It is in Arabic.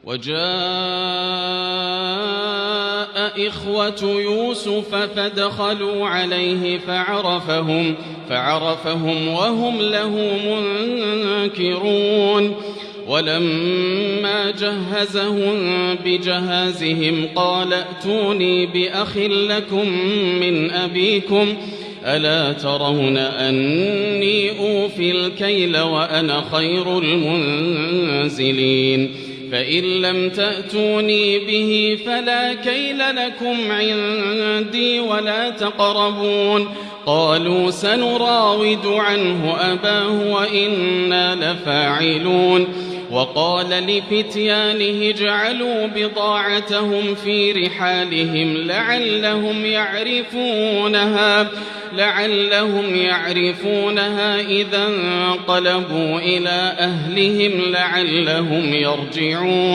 وجاء إخوة يوسف فدخلوا عليه فعرفهم وهم له منكرون. ولما جهزهم بجهازهم قال ائتوني بأخ لكم من أبيكم ألا ترون أني أوفي الكيل وأنا خير المنزلين فإن لم تأتوني به فلا كيل لكم عندي ولا تقربون. قالوا سنراود عنه أباه وإنا لفاعلون. وقال لفتيانه اجعلوا بضاعتهم في رحالهم لعلهم يعرفونها إذا انقلبوا إلى أهلهم لعلهم يرجعون.